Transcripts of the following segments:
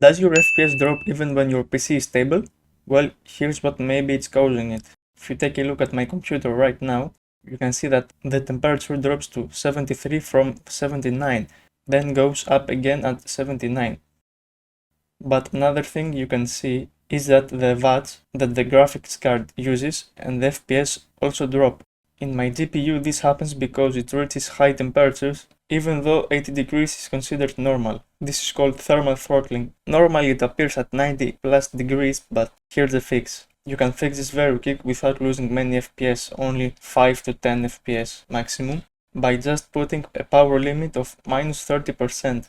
Does your FPS drop even when your PC is stable? Well, here's what maybe it's causing it. If you take a look at my computer right now, you can see that the temperature drops to 73 from 79, then goes up again at 79. But another thing you can see is that the watts that the graphics card uses and the FPS also drop. In my GPU this happens because it reaches high temperatures even though 80 degrees is considered normal. This is called thermal throttling. Normally it appears at 90 plus degrees, but here's the fix. You can fix this very quick without losing many FPS, only 5 to 10 FPS maximum, by just putting a power limit of minus 30%.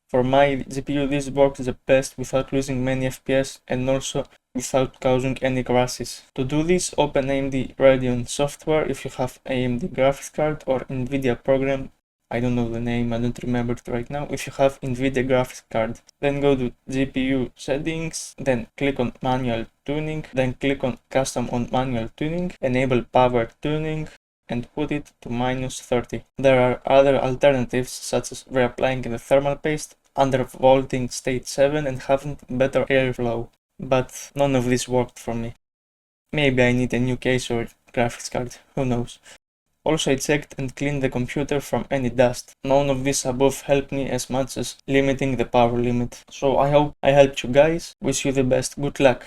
For my GPU this works the best without losing many FPS and also without causing any crashes. To do this, open AMD Radeon software if you have AMD graphics card, or NVIDIA program. I don't know the name, I don't remember it right now. If you have NVIDIA graphics card, then go to GPU settings, then click on manual tuning, then click on custom on manual tuning, enable power tuning, and put it to minus 30. There are other alternatives such as reapplying the thermal paste, undervolting state 7 and having better airflow, but none of this worked for me. Maybe I need a new case or graphics card, who knows. Also I checked and cleaned the computer from any dust. None of this above helped me as much as limiting the power limit. So I hope I helped you guys. Wish you the best. Good luck.